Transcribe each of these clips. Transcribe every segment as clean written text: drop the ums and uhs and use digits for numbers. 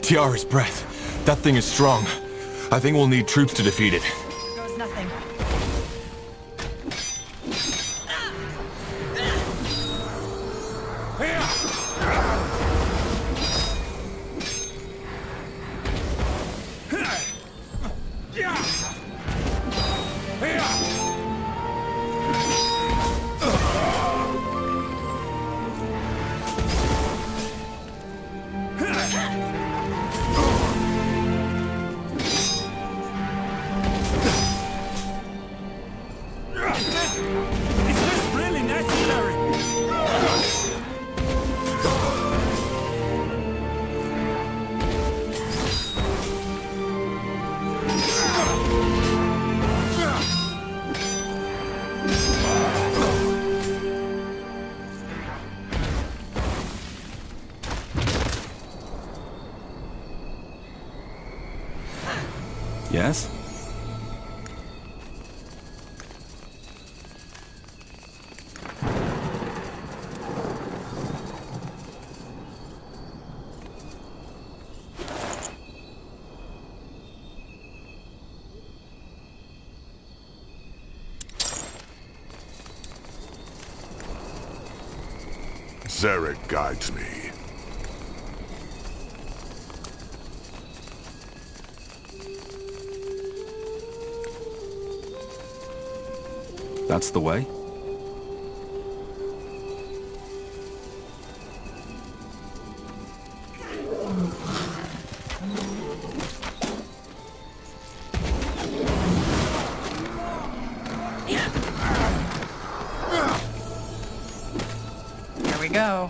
Tiara's breath. That thing is strong. I think we'll need troops to defeat it. Goes nothing. Yes? Zarek guides me. That's the way? Here we go.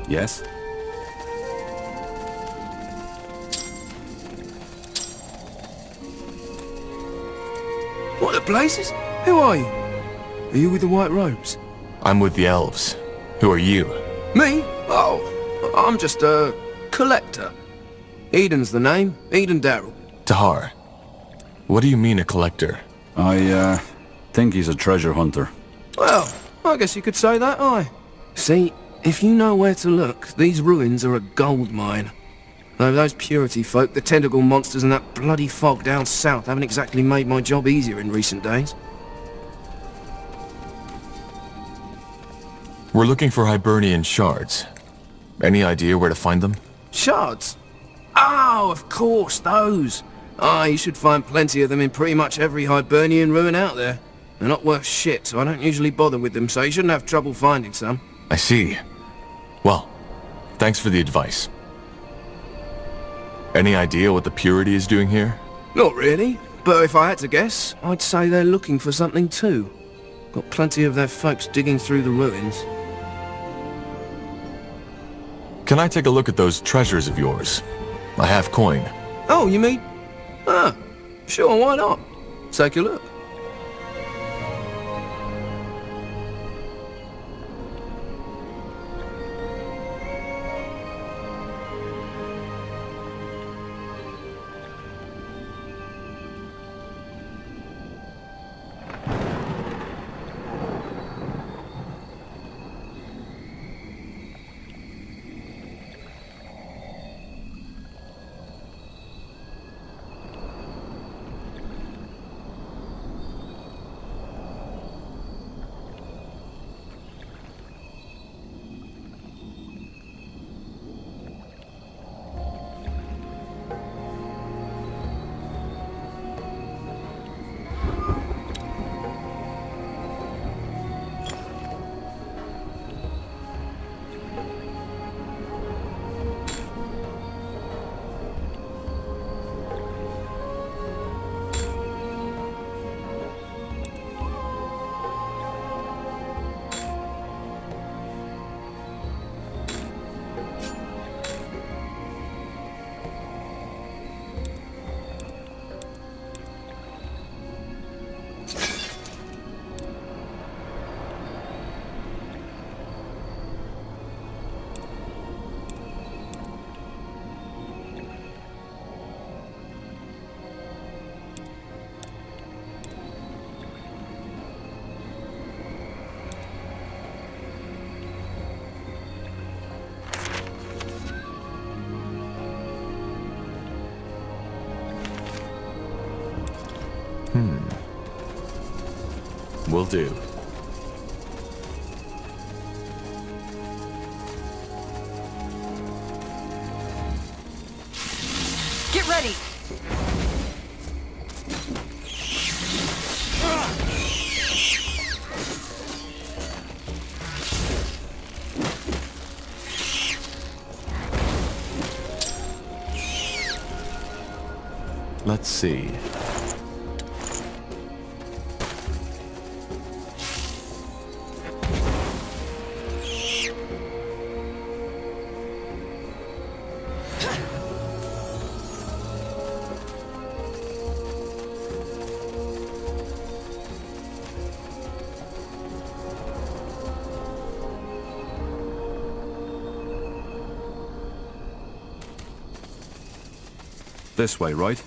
Yes? What the blazes? Who are you? Are you with the white robes? I'm with the elves. Who are you? Me? Oh, I'm just a collector. Eden's the name. Eden Darrell. Tahar. What do you mean a collector? I think he's a treasure hunter. Well, I guess you could say that, aye. See, if you know where to look, these ruins are a gold mine. Though those purity folk, the tentacle monsters and that bloody fog down south haven't exactly made my job easier in recent days. We're looking for Hibernian shards. Any idea where to find them? Shards? Oh, of course, those. Ah, you should find plenty of them in pretty much every Hibernian ruin out there. They're not worth shit, so I don't usually bother with them, so you shouldn't have trouble finding some. I see. Well, thanks for the advice. Any idea what the Purity is doing here? Not really, but if I had to guess, I'd say they're looking for something too. Got plenty of their folks digging through the ruins. Can I take a look at those treasures of yours? I have coin. Oh, you mean? Ah, sure, why not? Take a look. Will do. Get ready! Let's see. This way, right?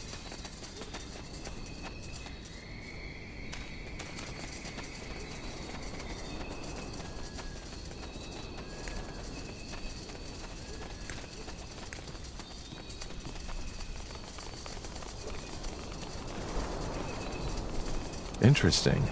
Interesting.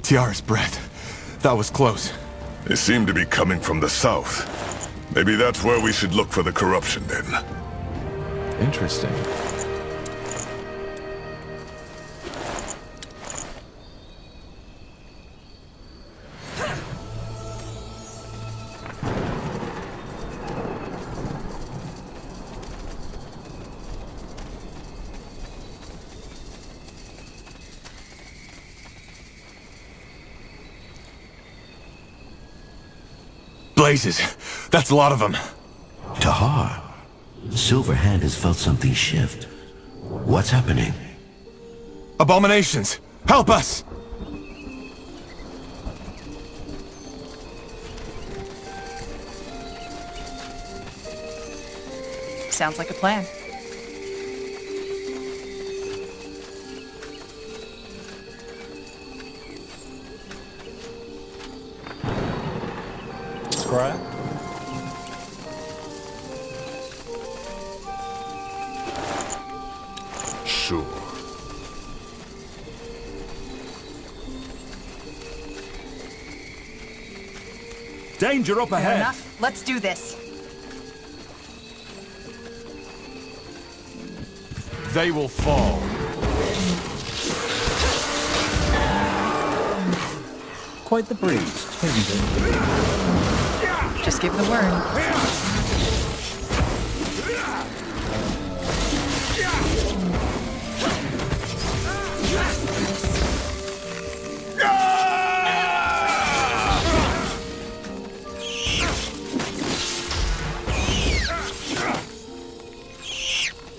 Tiara's breath. That was close. They seem to be coming from the south. Maybe that's where we should look for the corruption then. Interesting. Blazes! That's a lot of them! Tahar, Silver Hand has felt something shift. What's happening? Abominations! Help us! Sounds like a plan. Scrap? Sure. Danger up Fair ahead! enough. Let's do this. They will fall. Quite the breeze, isn't it? Just give the word.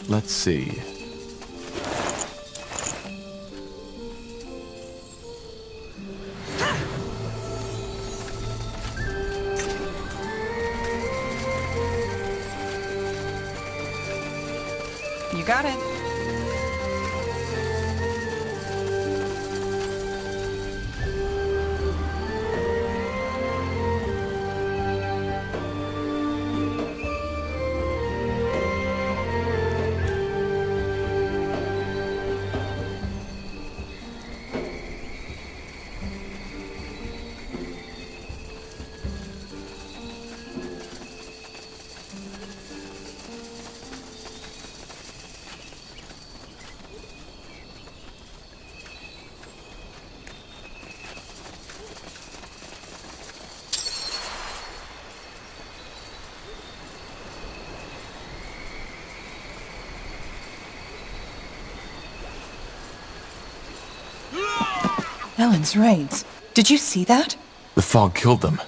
Let's see. You got it. Ellen's reins. Did you see that? The fog killed them.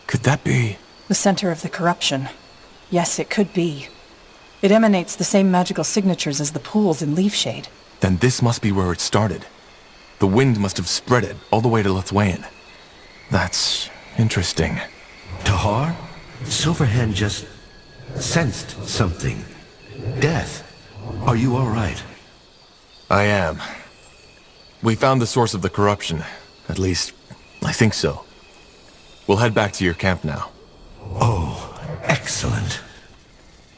Could that be? The center of the corruption. Yes, it could be. It emanates the same magical signatures as the pools in Leafshade. Then this must be where it started. The wind must have spread it all the way to Lithuanian. That's interesting. Tahar? Silverhand just sensed something. Death. Are you all right? I am. We found the source of the corruption. At least, I think so. We'll head back to your camp now. Oh, excellent.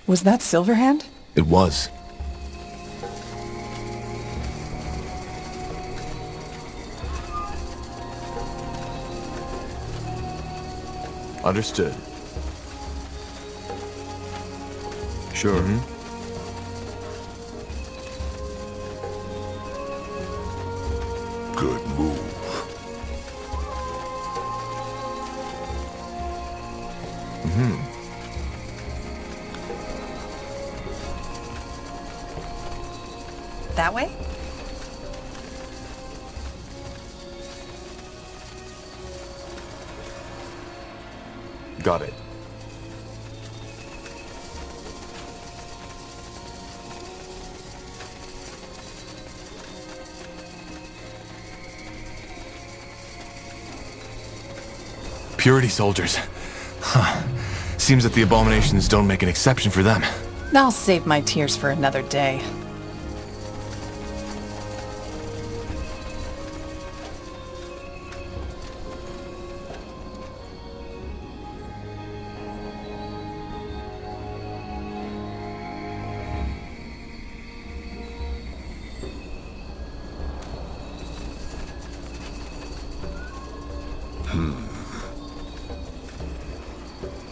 Was that Silverhand? It was. Understood. Sure. Good move. That way? Got it. Purity soldiers. Huh. Seems that the abominations don't make an exception for them. I'll save my tears for another day.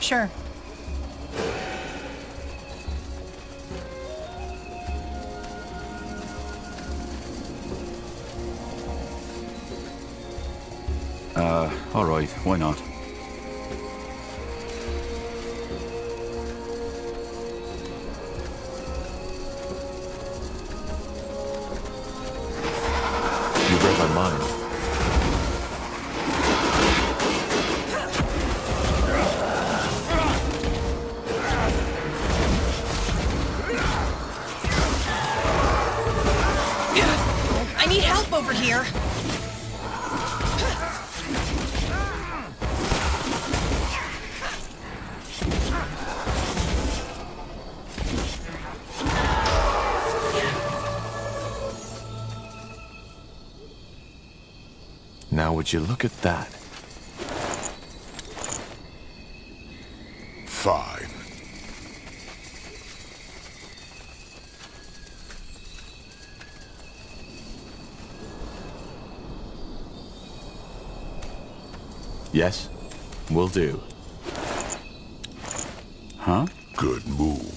Sure. All right, why not? You read my mind. I need help over here. Now would you look at that? Fine. Yes, will do. Huh? Good move.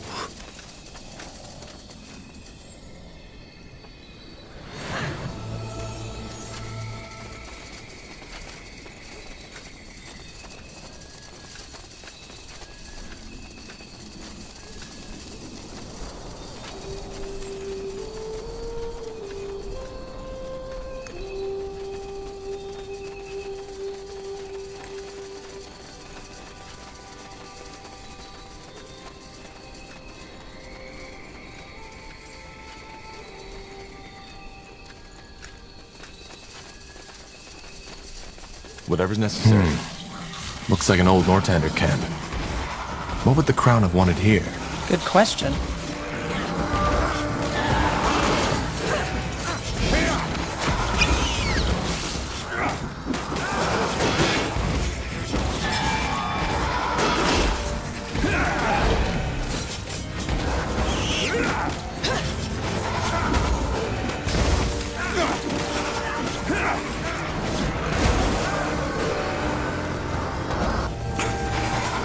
Whatever's necessary. Looks like an old Northander camp. What would the Crown have wanted here? Good question.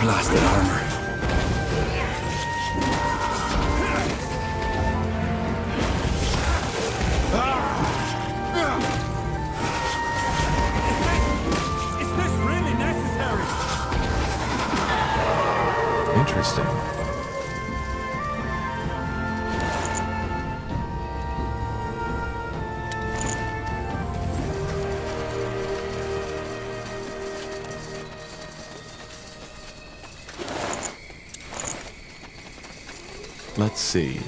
Blasted armor. Is this really necessary? Interesting. Let's see.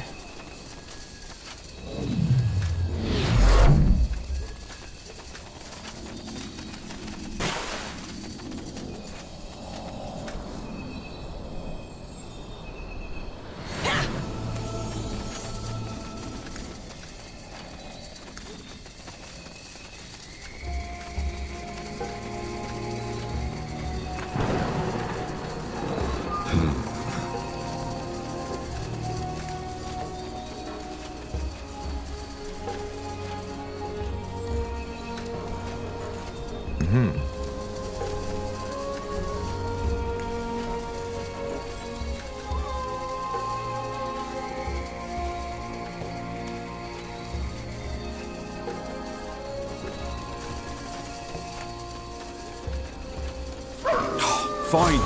Fine.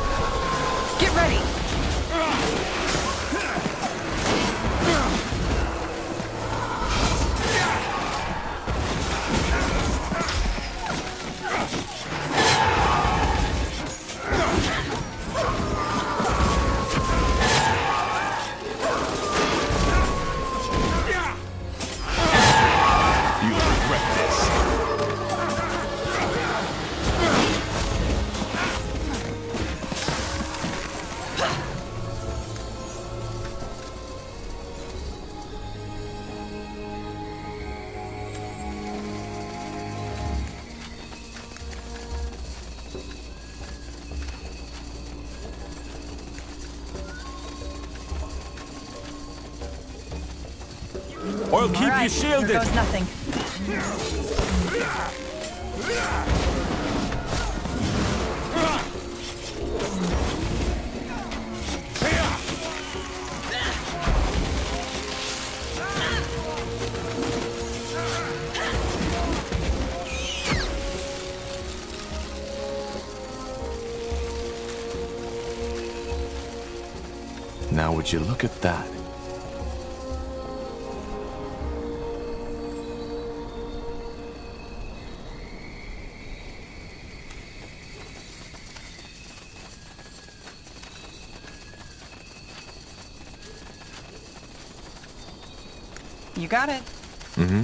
Get ready! You'll regret this. I'll keep All right, you shielded. Here goes nothing. Now would you look at that? You got it. Mm-hmm.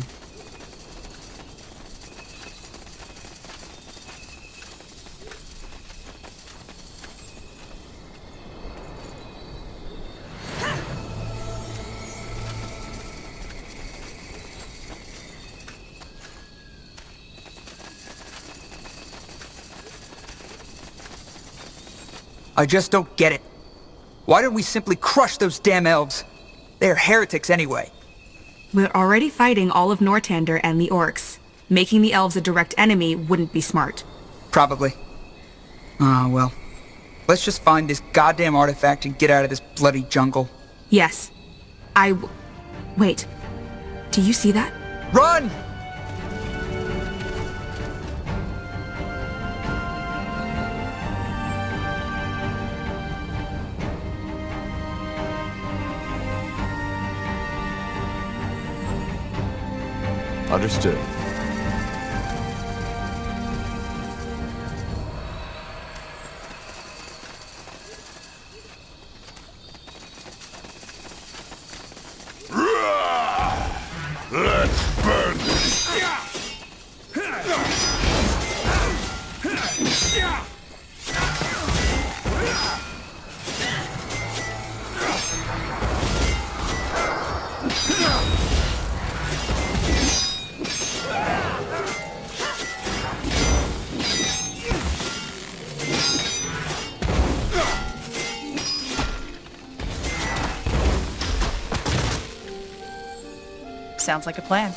I just don't get it. Why don't we simply crush those damn elves? They're heretics anyway. We're already fighting all of Nortander and the orcs. Making the elves a direct enemy wouldn't be smart. Probably. Ah, well. Let's just find this goddamn artifact and get out of this bloody jungle. Yes. Wait. Do you see that? Run! Understood. Let's burn this. Sounds like a plan.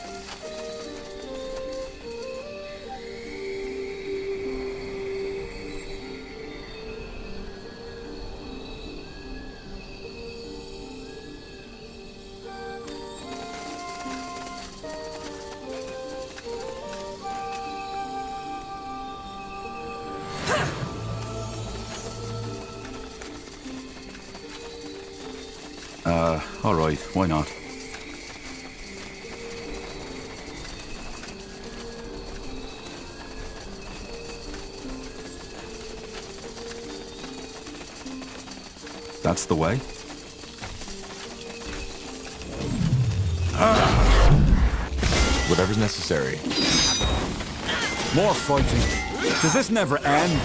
All right, why not? That's the way. Whatever's necessary. More fighting. Does this never end?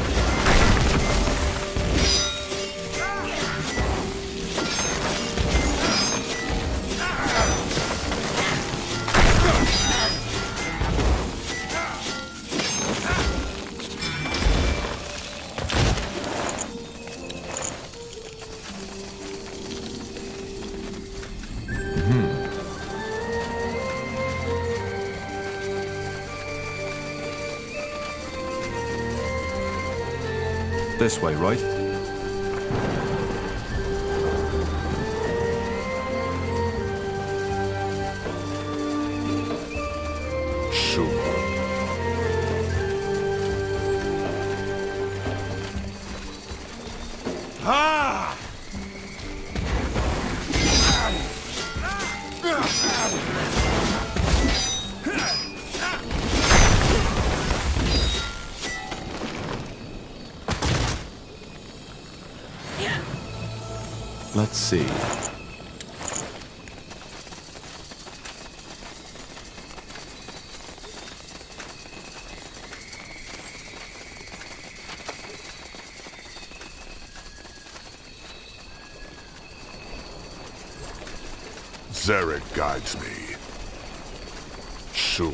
This way, right? Sure. Ah! Let's see. Zarek guides me. Sure.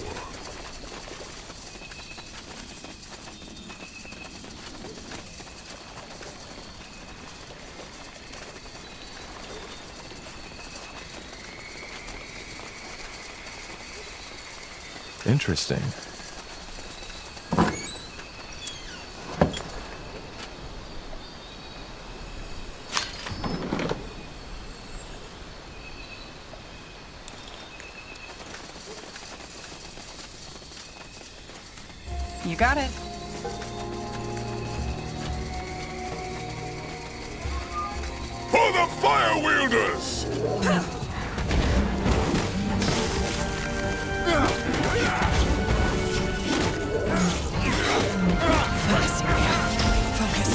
Interesting. You got it. For the fire wielders! Focus, Arya. Focus.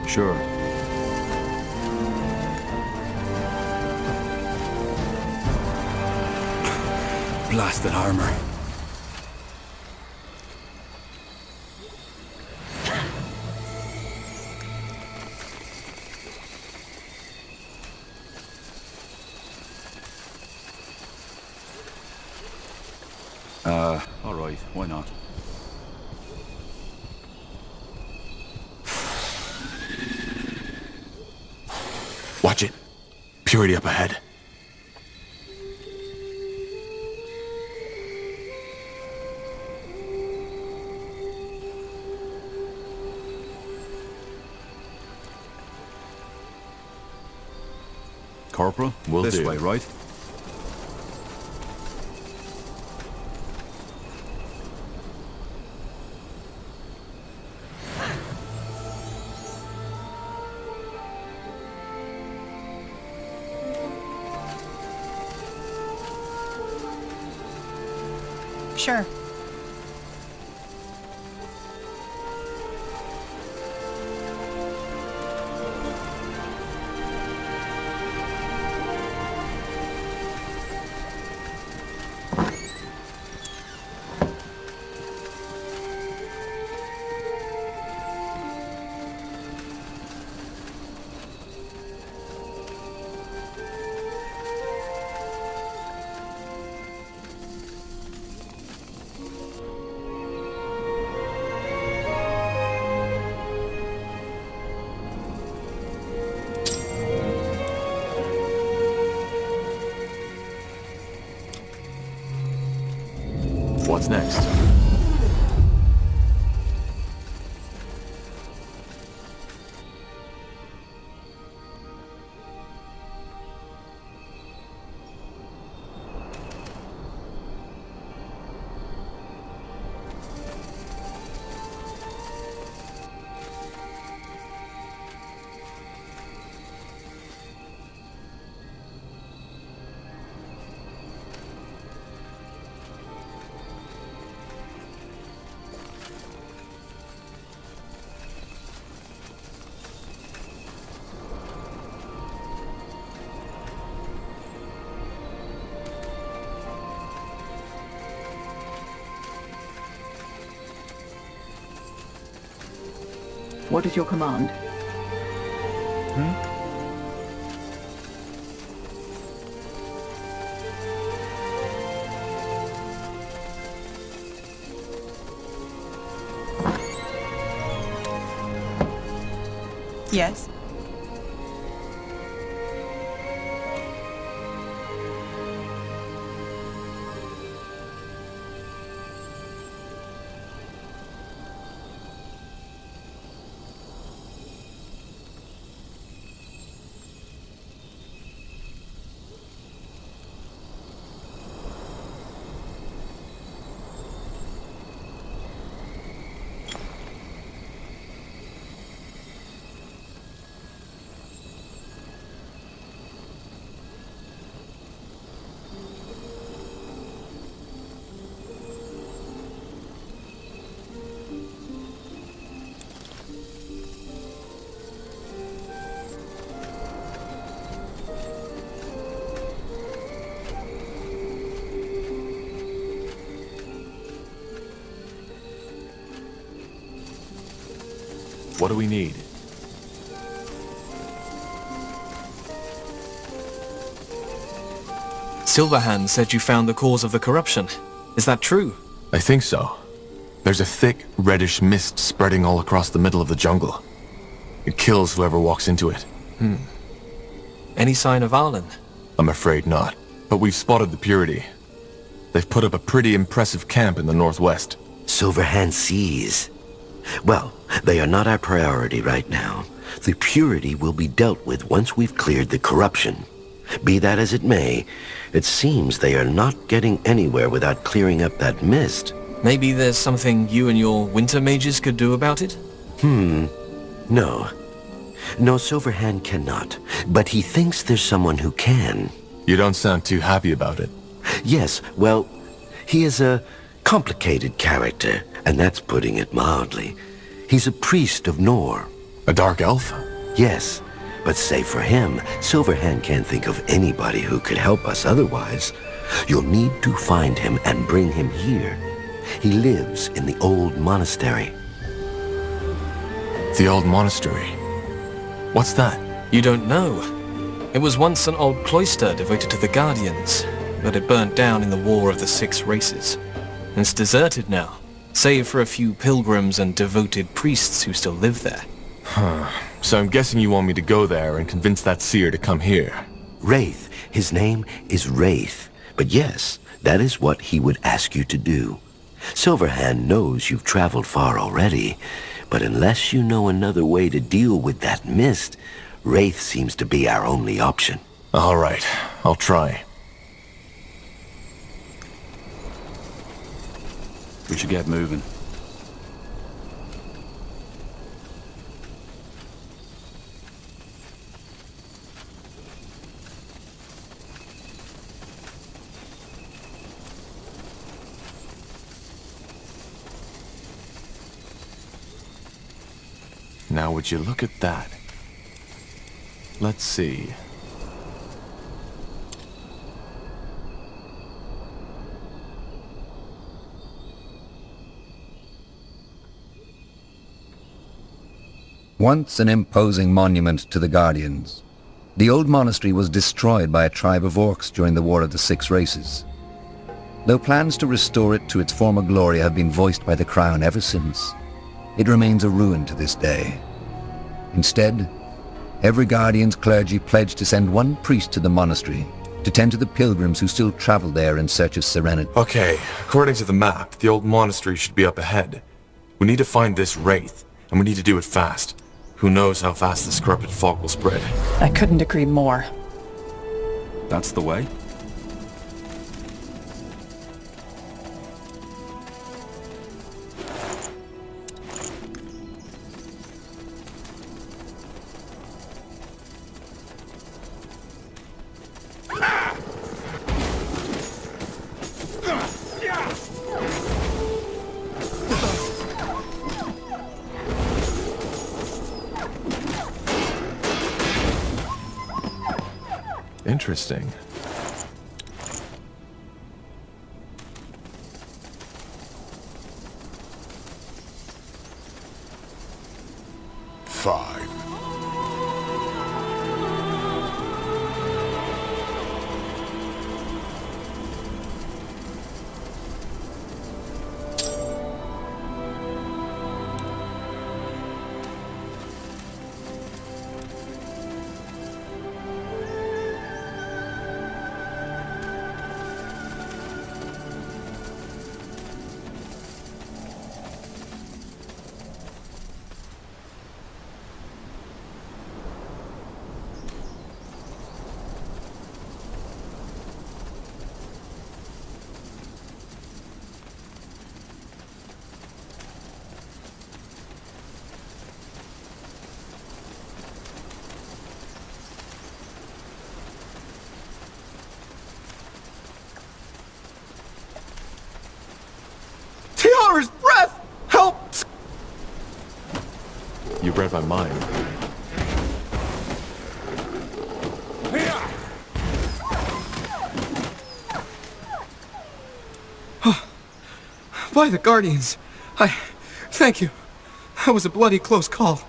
Sure. Blasted armor. All right, why not? Watch it. Purity up ahead. Corporal, Will this do. way, right? Sure. What's next? What is your command? Yes? What do we need? Silverhand said you found the cause of the corruption. Is that true? I think so. There's a thick, reddish mist spreading all across the middle of the jungle. It kills whoever walks into it. Any sign of Arlen? I'm afraid not. But we've spotted the Purity. They've put up a pretty impressive camp in the northwest. Silverhand sees. Well, they are not our priority right now. The Purity will be dealt with once we've cleared the corruption. Be that as it may, it seems they are not getting anywhere without clearing up that mist. Maybe there's something you and your winter mages could do about it? No. No, Silverhand cannot. But he thinks there's someone who can. You don't sound too happy about it. Yes, well, he is a complicated character, and that's putting it mildly. He's a priest of Nor. A dark elf? Yes, but save for him, Silverhand can't think of anybody who could help us otherwise. You'll need to find him and bring him here. He lives in the old monastery. The old monastery? What's that? You don't know. It was once an old cloister devoted to the Guardians, but it burnt down in the War of the Six Races. It's deserted now, save for a few pilgrims and devoted priests who still live there. So I'm guessing you want me to go there and convince that seer to come here. Wraith. His name is Wraith. But yes, that is what he would ask you to do. Silverhand knows you've traveled far already, but unless you know another way to deal with that mist, Wraith seems to be our only option. All right, I'll try. We should get moving. Now would you look at that? Let's see. Once an imposing monument to the Guardians, the old monastery was destroyed by a tribe of orcs during the War of the Six Races. Though plans to restore it to its former glory have been voiced by the Crown ever since, it remains a ruin to this day. Instead, every Guardian's clergy pledged to send one priest to the monastery to tend to the pilgrims who still travel there in search of serenity. Okay, according to the map, the old monastery should be up ahead. We need to find this Wraith, and we need to do it fast. Who knows how fast this corrupted fog will spread. I couldn't agree more. That's the way. Interesting. Fine. if I mind. By the Guardians. Thank you. That was a bloody close call.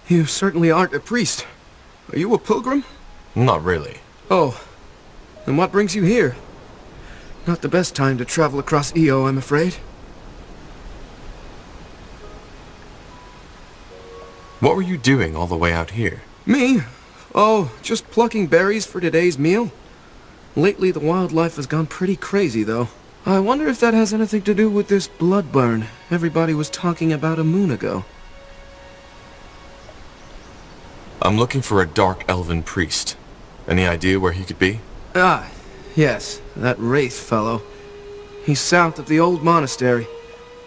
You certainly aren't a priest. Are you a pilgrim? Not really. Oh. Then what brings you here? Not the best time to travel across EO, I'm afraid. What were you doing all the way out here? Me? Oh, just plucking berries for today's meal. Lately the wildlife has gone pretty crazy, though. I wonder if that has anything to do with this blood burn everybody was talking about a moon ago. I'm looking for a dark elven priest. Any idea where he could be? Ah, yes, that Wraith fellow. He's south of the old monastery.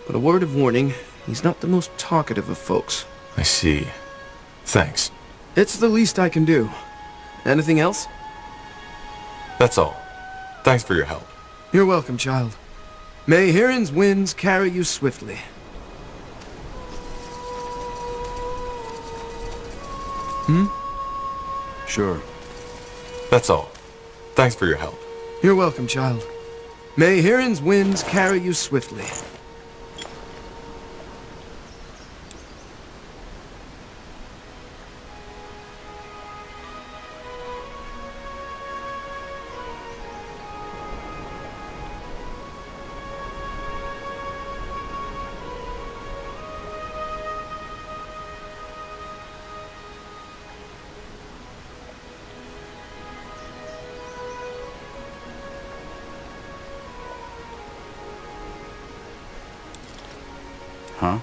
But a word of warning, he's not the most talkative of folks. I see. Thanks. It's the least I can do. Anything else? That's all. Thanks for your help. You're welcome, child. May Hirin's winds carry you swiftly. Sure. That's all. Thanks for your help. You're welcome, child. May Hirin's winds carry you swiftly. Huh?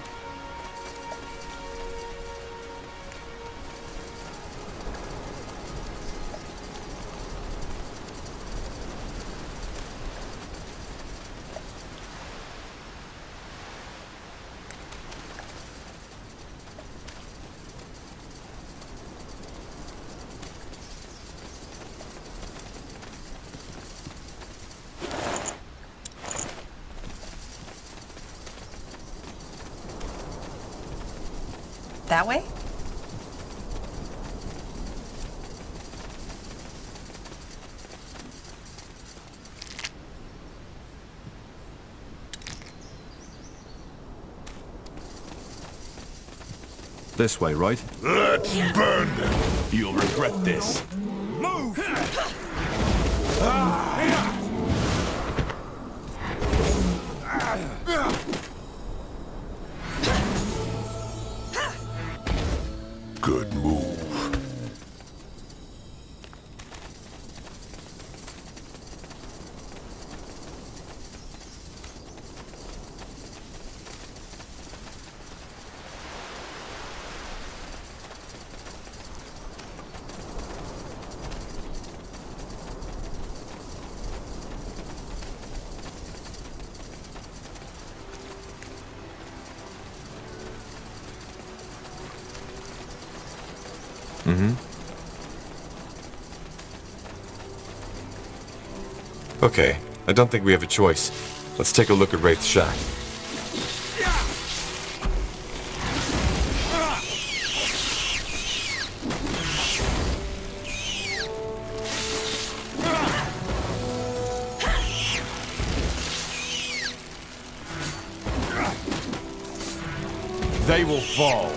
That way? This way, right? Let's burn them. You'll regret this. Move! Good move. Okay, I don't think we have a choice. Let's take a look at Wraith's shack. They will fall.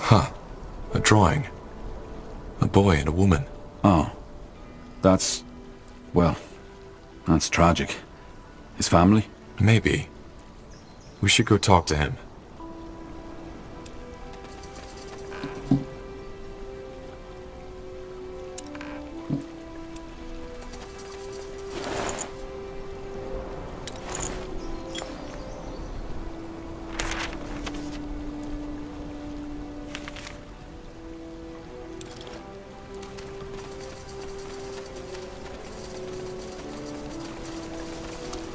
Huh. A drawing. A boy and a woman. Oh. That's... well, that's tragic. His family? Maybe. We should go talk to him.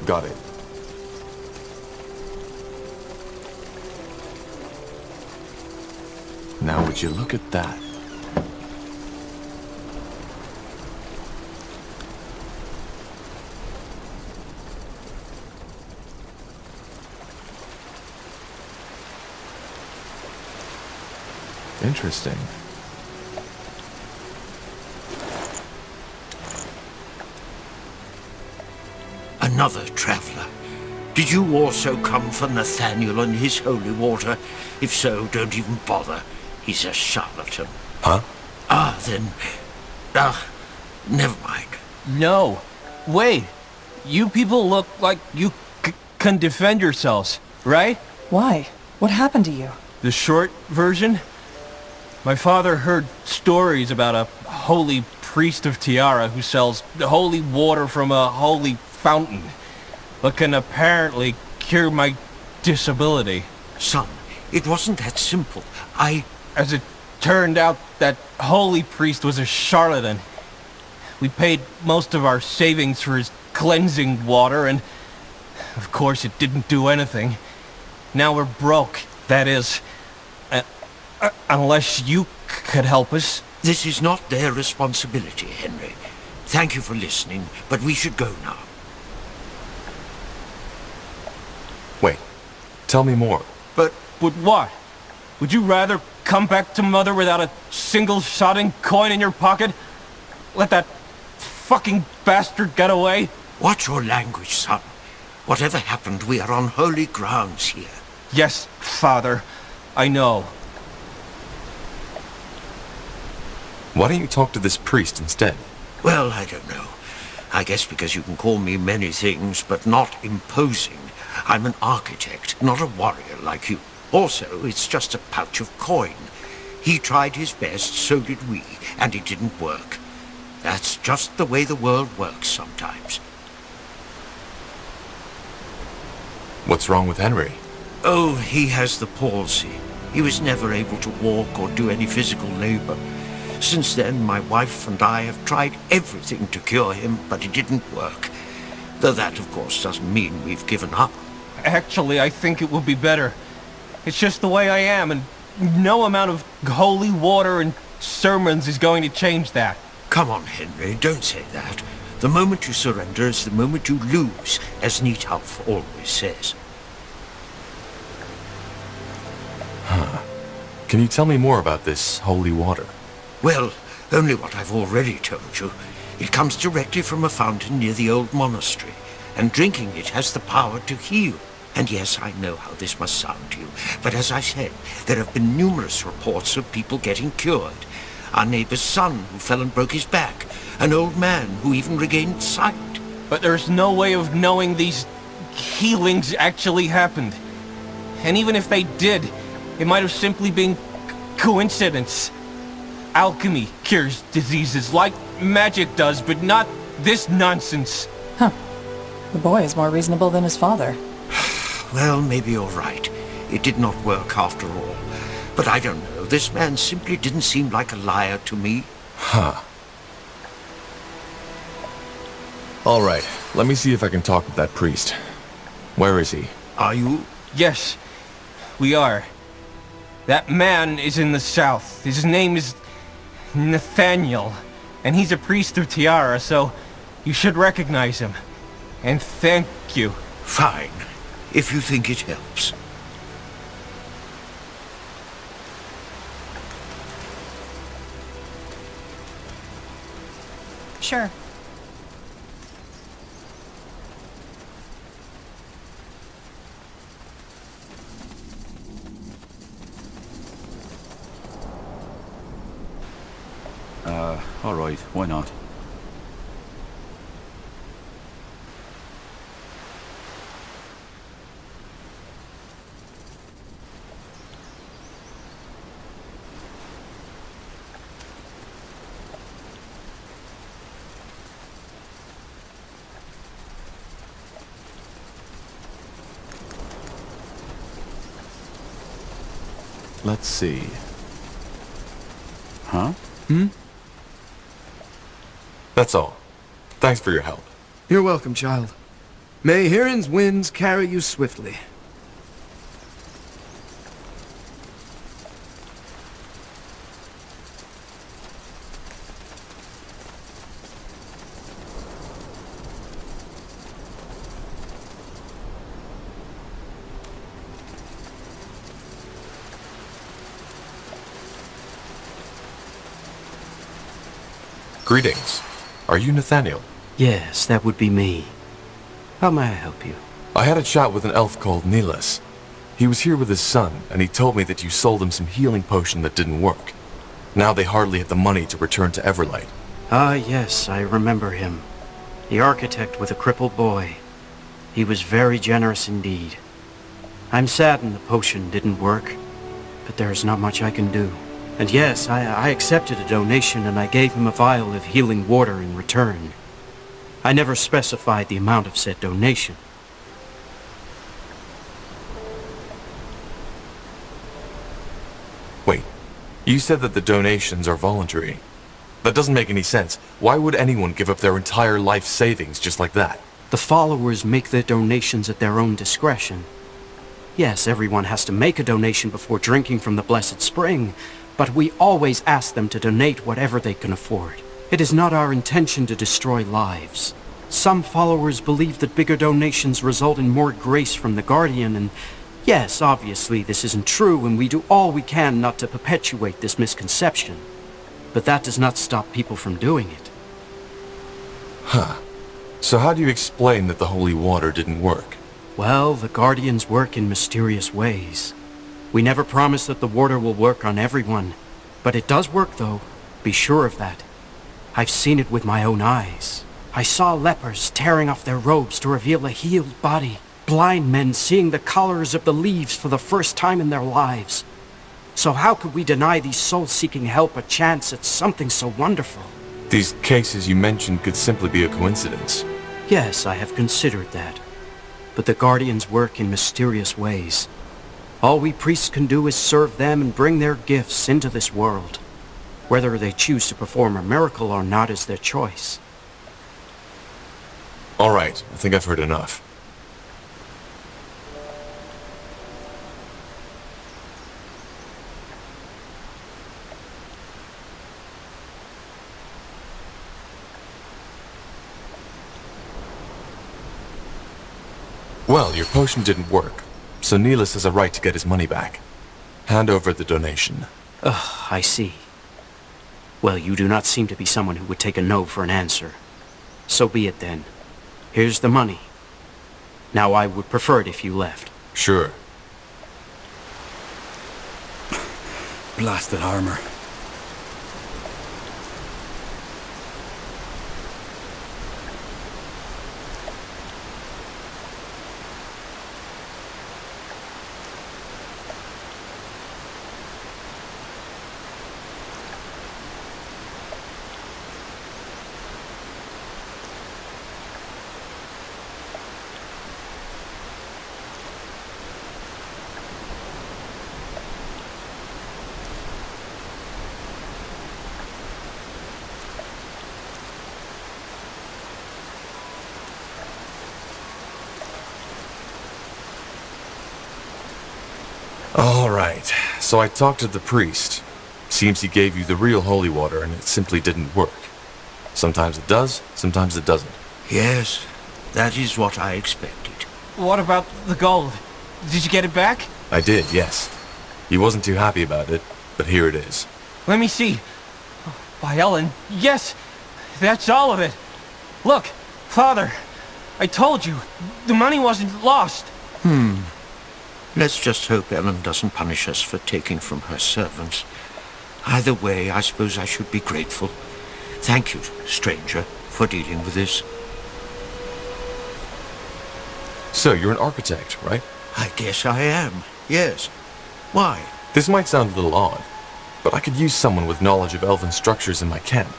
Got it. Now would you look at that? Interesting. Another traveler. Did you also come for Nathaniel and his holy water? If so, don't even bother. He's a charlatan. Huh? Then... never mind. No. Wait. You people look like you can defend yourselves, right? Why? What happened to you? The short version? My father heard stories about a holy priest of Tiara who sells holy water from a holy fountain, but can apparently cure my disability. Son, it wasn't that simple. As it turned out, that holy priest was a charlatan. We paid most of our savings for his cleansing water, and of course it didn't do anything. Now we're broke. That is, unless you could help us. This is not their responsibility, Henry. Thank you for listening, but we should go now. Wait. Tell me more. But what? Would you rather come back to Mother without a single sodding coin in your pocket? Let that fucking bastard get away? Watch your language, son. Whatever happened, we are on holy grounds here. Yes, Father. I know. Why don't you talk to this priest instead? Well, I don't know. I guess because you can call me many things, but not imposing. I'm an architect, not a warrior like you. Also, it's just a pouch of coin. He tried his best, so did we, and it didn't work. That's just the way the world works sometimes. What's wrong with Henry? Oh, he has the palsy. He was never able to walk or do any physical labor. Since then, my wife and I have tried everything to cure him, but it didn't work. Though that, of course, doesn't mean we've given up. Actually, I think it would be better. It's just the way I am, and no amount of holy water and sermons is going to change that. Come on, Henry, don't say that. The moment you surrender is the moment you lose, as Neathalf always says. Huh. Can you tell me more about this holy water? Well, only what I've already told you. It comes directly from a fountain near the old monastery, and drinking it has the power to heal. And yes, I know how this must sound to you, but as I said, there have been numerous reports of people getting cured. Our neighbor's son who fell and broke his back, an old man who even regained sight. But there's no way of knowing these healings actually happened. And even if they did, it might have simply been coincidence. Alchemy cures diseases like magic does, but not this nonsense. Huh. The boy is more reasonable than his father. Well, maybe you're right. It did not work after all. But I don't know. This man simply didn't seem like a liar to me. Huh. All right. Let me see if I can talk with that priest. Where is he? Are you? Yes, we are. That man is in the south. His name is Nathaniel, and he's a priest of Tiara, so you should recognize him. And thank you. Fine, if you think it helps. Sure. All right, why not? Let's see. Huh? That's all. Thanks for your help. You're welcome, child. May Hiran's winds carry you swiftly. Greetings. Are you Nathaniel? Yes, that would be me. How may I help you? I had a chat with an elf called Nilas. He was here with his son, and he told me that you sold him some healing potion that didn't work. Now they hardly have the money to return to Everlight. Ah, yes, I remember him. The architect with a crippled boy. He was very generous indeed. I'm saddened the potion didn't work, but there's not much I can do. And yes, I accepted a donation and I gave him a vial of healing water in return. I never specified the amount of said donation. Wait, you said that the donations are voluntary. That doesn't make any sense. Why would anyone give up their entire life savings just like that? The followers make their donations at their own discretion. Yes, everyone has to make a donation before drinking from the Blessed Spring, but we always ask them to donate whatever they can afford. It is not our intention to destroy lives. Some followers believe that bigger donations result in more grace from the Guardian, and yes, obviously this isn't true, and we do all we can not to perpetuate this misconception. But that does not stop people from doing it. Huh. So how do you explain that the holy water didn't work? Well, the Guardians work in mysterious ways. We never promise that the water will work on everyone, but it does work though. Be sure of that. I've seen it with my own eyes. I saw lepers tearing off their robes to reveal a healed body. Blind men seeing the colors of the leaves for the first time in their lives. So how could we deny these souls-seeking help a chance at something so wonderful? These cases you mentioned could simply be a coincidence. Yes, I have considered that. But the Guardians work in mysterious ways. All we priests can do is serve them and bring their gifts into this world. Whether they choose to perform a miracle or not is their choice. All right, I think I've heard enough. Well, your potion didn't work, so Nilas has a right to get his money back. Hand over the donation. Ugh, I see. Well, you do not seem to be someone who would take a no for an answer. So be it then. Here's the money. Now I would prefer it if you left. Sure. Blasted armor. All right, so I talked to the priest. Seems he gave you the real holy water and it simply didn't work. Sometimes it does, sometimes it doesn't. Yes, that is what I expected. What about the gold? Did you get it back? I did, yes. He wasn't too happy about it, but here it is. Let me see. By Ellen, yes, that's all of it. Look, Father, I told you, the money wasn't lost. Let's just hope Ellen doesn't punish us for taking from her servants. Either way, I suppose I should be grateful. Thank you, stranger, for dealing with this. So, you're an architect, right? I guess I am, yes. Why? This might sound a little odd, but I could use someone with knowledge of elven structures in my camp.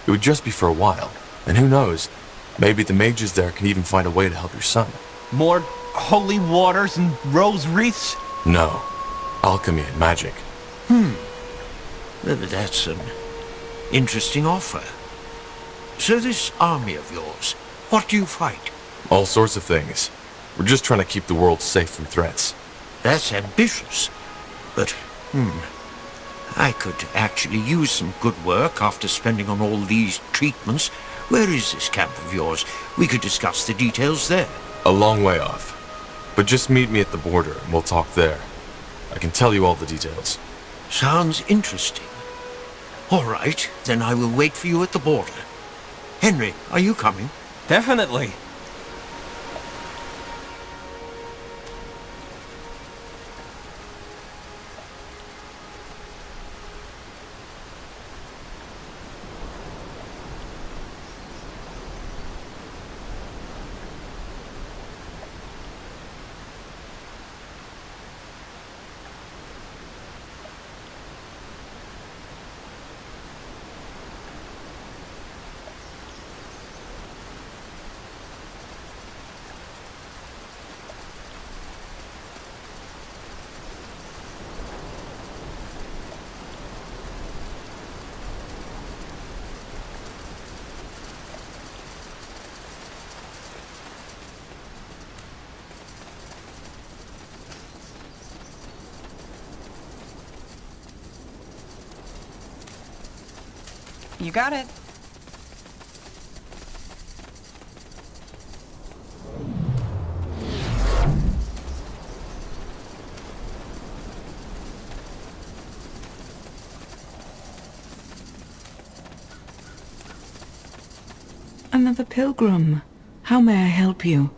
It would just be for a while, and who knows, maybe the mages there can even find a way to help your son. More holy waters and rose wreaths? No. Alchemy and magic. That's an interesting offer. So this army of yours, what do you fight? All sorts of things. We're just trying to keep the world safe from threats. That's ambitious. But, I could actually use some good work after spending on all these treatments. Where is this camp of yours? We could discuss the details there. A long way off. But just meet me at the border and we'll talk there. I can tell you all the details. Sounds interesting. All right, then I will wait for you at the border. Henry, are you coming? Definitely. You got it. Another pilgrim. How may I help you?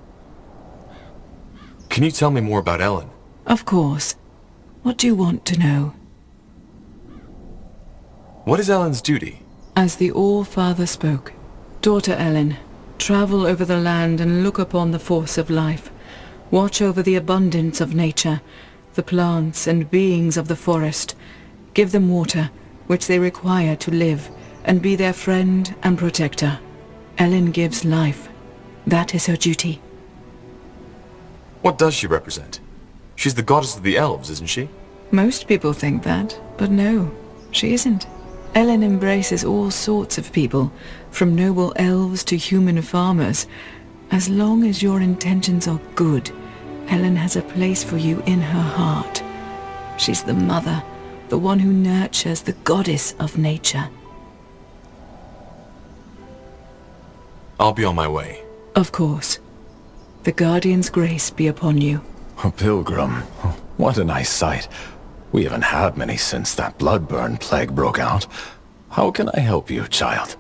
Can you tell me more about Ellen? Of course. What do you want to know? What is Ellen's duty? As the All-Father spoke, Daughter Ellen, travel over the land and look upon the force of life. Watch over the abundance of nature, the plants and beings of the forest. Give them water, which they require to live, and be their friend and protector. Ellen gives life. That is her duty. What does she represent? She's the goddess of the elves, isn't she? Most people think that, but no, she isn't. Ellen embraces all sorts of people, from noble elves to human farmers. As long as your intentions are good, Ellen has a place for you in her heart. She's the mother, the one who nurtures the goddess of nature. I'll be on my way. Of course. The Guardian's grace be upon you. A pilgrim. What a nice sight. We haven't had many since that bloodburn plague broke out. How can I help you, child?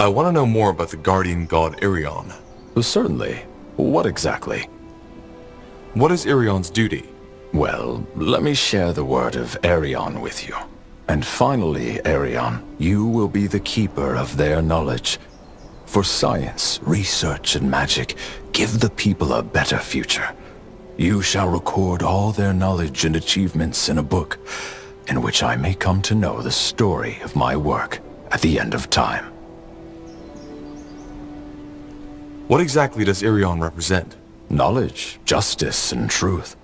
I want to know more about the guardian god Irion. Certainly. What exactly? What is Irion's duty? Well, let me share the word of Arion with you. And finally, Arion, you will be the keeper of their knowledge. For science, research, and magic, give the people a better future. You shall record all their knowledge and achievements in a book, in which I may come to know the story of my work at the end of time. What exactly does Irion represent? Knowledge, justice, and truth.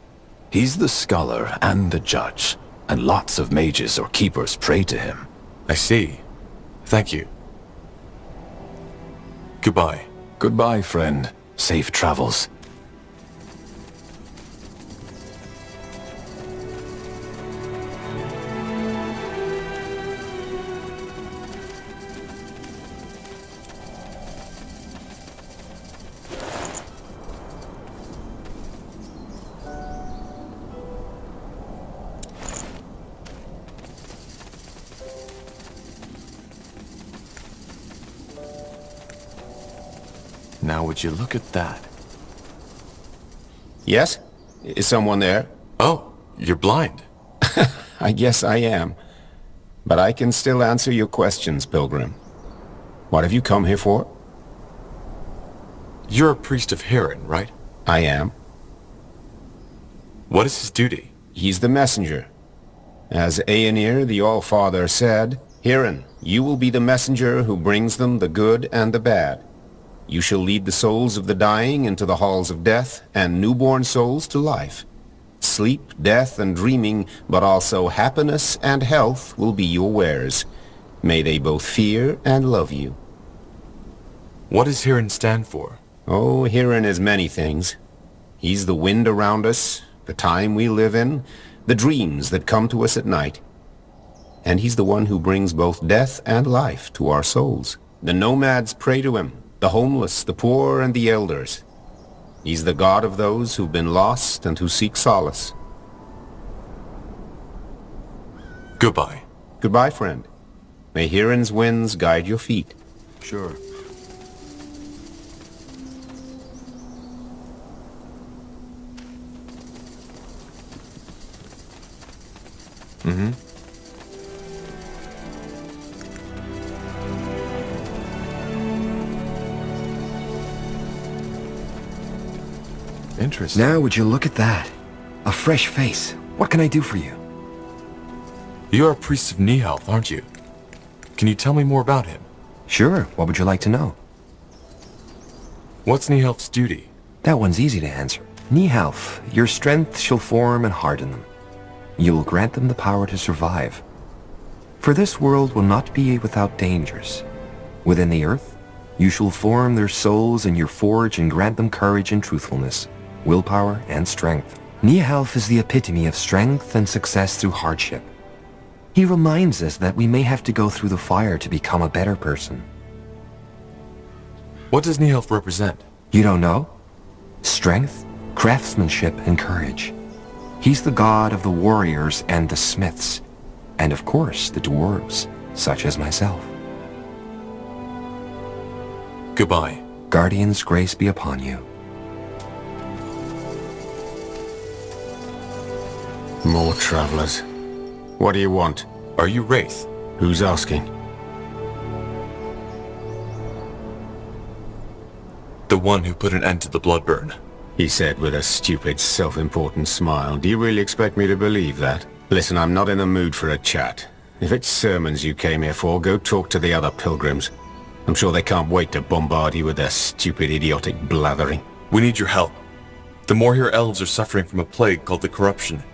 He's the scholar and the judge, and lots of mages or keepers pray to him. I see. Thank you. Goodbye. Goodbye, friend. Safe travels. Now would you look at that? Yes? Is someone there? Oh, you're blind. I guess I am. But I can still answer your questions, Pilgrim. What have you come here for? You're a priest of Hirin, right? I am. What is his duty? He's the messenger. As Aenir, the All-Father, said, Hirin, you will be the messenger who brings them the good and the bad. You shall lead the souls of the dying into the halls of death, and newborn souls to life. Sleep, death, and dreaming, but also happiness and health will be your wares. May they both fear and love you. What does Hirin stand for? Oh, Hirin is many things. He's the wind around us, the time we live in, the dreams that come to us at night. And he's the one who brings both death and life to our souls. The nomads pray to him. The homeless, the poor, and the elders. He's the god of those who've been lost and who seek solace. Goodbye. Goodbye, friend. May Hiran's winds guide your feet. Sure. Mm-hmm. Interesting. Now would you look at that? A fresh face. What can I do for you? You are a priest of Nihalf, aren't you? Can you tell me more about him? Sure. What would you like to know? What's Nihalf's duty? That one's easy to answer. Nihalf, your strength shall form and harden them. You will grant them the power to survive. For this world will not be without dangers. Within the earth, you shall form their souls in your forge and grant them courage and truthfulness, willpower and strength. Nihalf is the epitome of strength and success through hardship. He reminds us that we may have to go through the fire to become a better person. What does Nihalf represent? You don't know? Strength, craftsmanship, and courage. He's the god of the warriors and the smiths, and of course the dwarves, such as myself. Goodbye. Guardian's grace be upon you. More travelers. What do you want? Are you Wraith? Who's asking? The one who put an end to the bloodburn. He said with a stupid, self-important smile. Do you really expect me to believe that? Listen, I'm not in the mood for a chat. If it's sermons you came here for, go talk to the other pilgrims. I'm sure they can't wait to bombard you with their stupid, idiotic blathering. We need your help. The Morhir elves are suffering from a plague called the Corruption.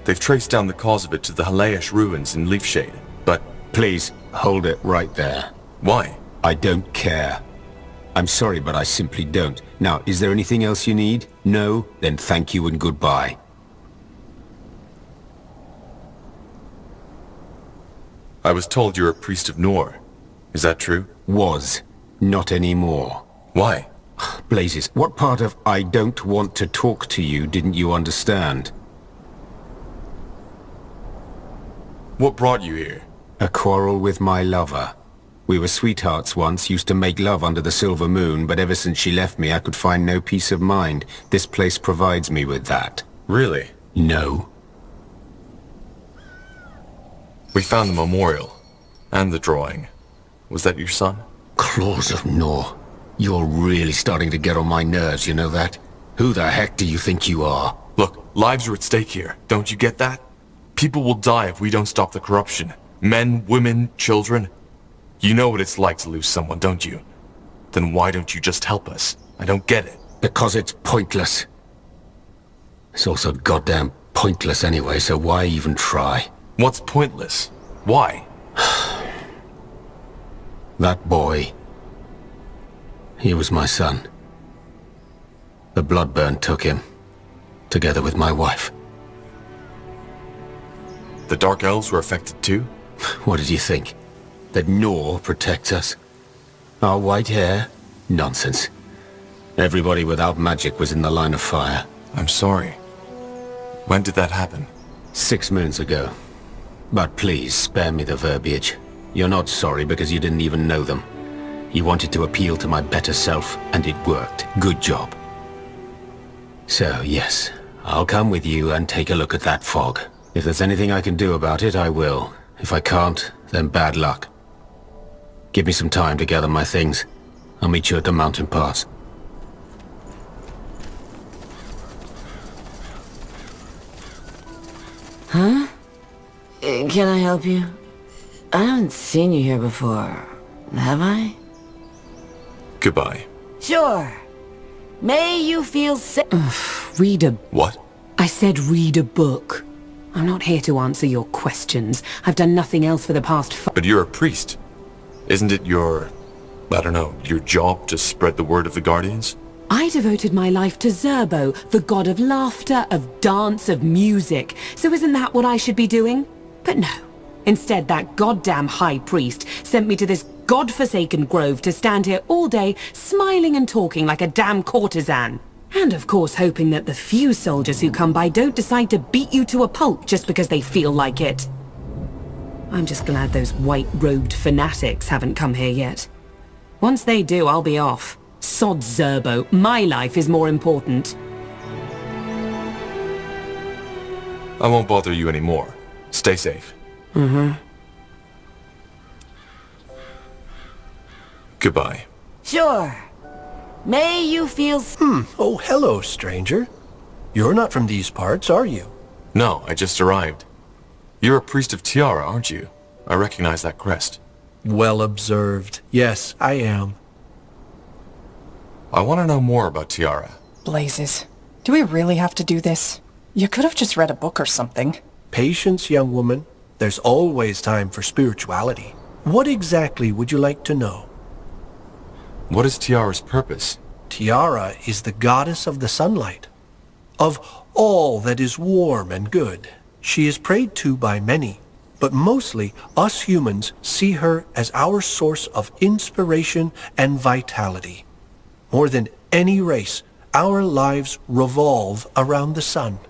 They've traced down the cause of it to the Haalayash ruins in Leafshade, but... Please, hold it right there. Why? I don't care. I'm sorry, but I simply don't. Now, is there anything else you need? No? Then thank you and goodbye. I was told you're a priest of Nor. Is that true? Was. Not anymore. Why? Blazes, what part of I don't want to talk to you didn't you understand? What brought you here? A quarrel with my lover. We were sweethearts once, used to make love under the silver moon, but ever since she left me I could find no peace of mind. This place provides me with that. Really? No. We found the memorial. And the drawing. Was that your son? Claws of Nor. You're really starting to get on my nerves, you know that? Who the heck do you think you are? Look, lives are at stake here. Don't you get that? People will die if we don't stop the corruption. Men, women, children. You know what it's like to lose someone, don't you? Then why don't you just help us? I don't get it. Because it's pointless. It's also goddamn pointless anyway, so why even try? What's pointless? Why? That boy. He was my son. The bloodburn took him, together with my wife. The Dark Elves were affected too? What did you think? That Nor protects us? Our white hair? Nonsense. Everybody without magic was in the line of fire. I'm sorry. When did that happen? 6 moons ago. But please, spare me the verbiage. You're not sorry because you didn't even know them. You wanted to appeal to my better self, and it worked. Good job. So, yes, I'll come with you and take a look at that fog. If there's anything I can do about it, I will. If I can't, then bad luck. Give me some time to gather my things. I'll meet you at the mountain pass. Huh? Can I help you? I haven't seen you here before, have I? Goodbye. Sure. May you feel Read a... What? I said read a book. I'm not here to answer your questions. I've done nothing else for the past But you're a priest. Isn't it your... I don't know, your job to spread the word of the Guardians? I devoted my life to Zerbo, the god of laughter, of dance, of music. So isn't that what I should be doing? But no. Instead, that goddamn high priest sent me to this godforsaken grove to stand here all day, smiling and talking like a damn courtesan. And of course hoping that the few soldiers who come by don't decide to beat you to a pulp just because they feel like it. I'm just glad those white-robed fanatics haven't come here yet. Once they do, I'll be off. Sod Zerbo, my life is more important. I won't bother you anymore. Stay safe. Mm-hmm. Goodbye. Sure. May you feel... Oh, hello, stranger. You're not from these parts, are you? No, I just arrived. You're a priest of Tiara, aren't you? I recognize that crest. Well observed. Yes, I am. I want to know more about Tiara. Blazes. Do we really have to do this? You could have just read a book or something. Patience, young woman. There's always time for spirituality. What exactly would you like to know? What is Tiara's purpose? Tiara is the goddess of the sunlight, of all that is warm and good. She is prayed to by many, but mostly us humans see her as our source of inspiration and vitality. More than any race, our lives revolve around the sun.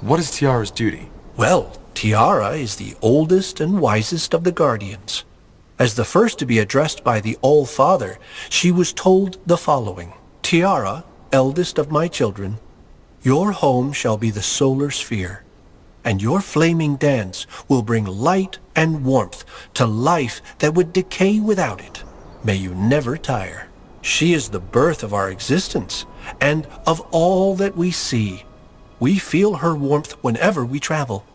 What is Tiara's duty? Well, Tiara is the oldest and wisest of the guardians. As the first to be addressed by the All-Father, she was told the following. Tiara, eldest of my children, your home shall be the solar sphere, and your flaming dance will bring light and warmth to life that would decay without it. May you never tire. She is the birth of our existence, and of all that we see. We feel her warmth whenever we travel.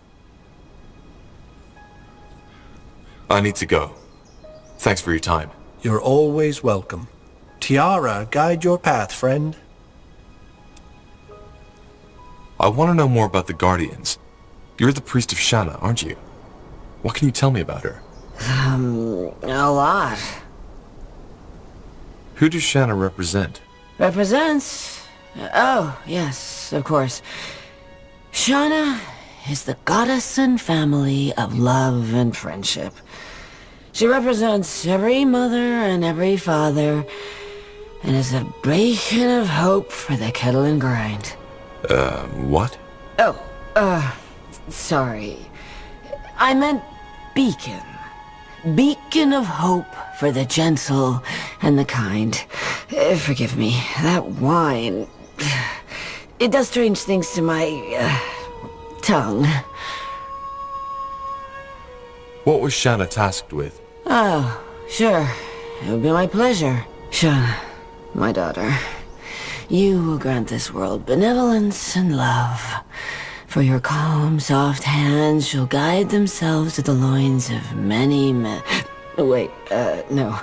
I need to go. Thanks for your time. You're always welcome. Tiara, guide your path, friend. I want to know more about the Guardians. You're the priest of Shanna, aren't you? What can you tell me about her? A lot. Who does Shanna represent? Represents? Oh, yes, of course. Shanna is the goddess and family of love and friendship. She represents every mother and every father, and is a beacon of hope for the kettle and grind. What? Oh, sorry. I meant beacon. Beacon of hope for the gentle and the kind. Forgive me, that wine... It does strange things to my... tongue. What was Shanna tasked with? Oh, sure. It would be my pleasure. Shanna, my daughter, you will grant this world benevolence and love. For your calm, soft hands shall guide themselves to the loins of many men. Wait, no.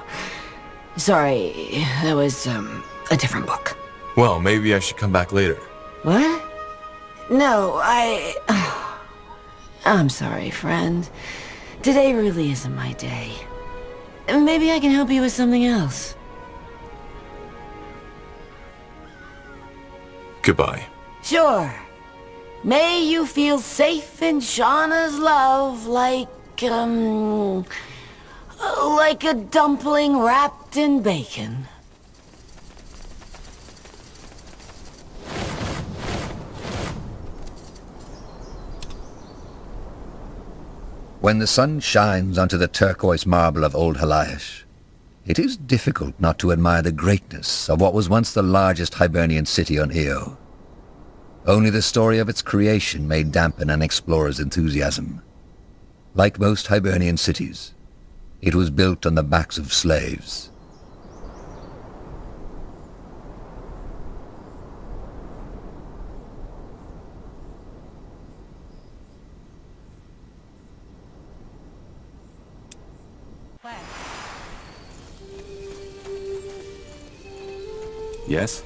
Sorry, that was, a different book. Well, maybe I should come back later. What? No, I'm sorry, friend. Today really isn't my day. Maybe I can help you with something else. Goodbye. Sure. May you feel safe in Shauna's love like a dumpling wrapped in bacon. When the sun shines onto the turquoise marble of Old Haalayash, it is difficult not to admire the greatness of what was once the largest Hibernian city on Io. Only the story of its creation may dampen an explorer's enthusiasm. Like most Hibernian cities, it was built on the backs of slaves. Yes?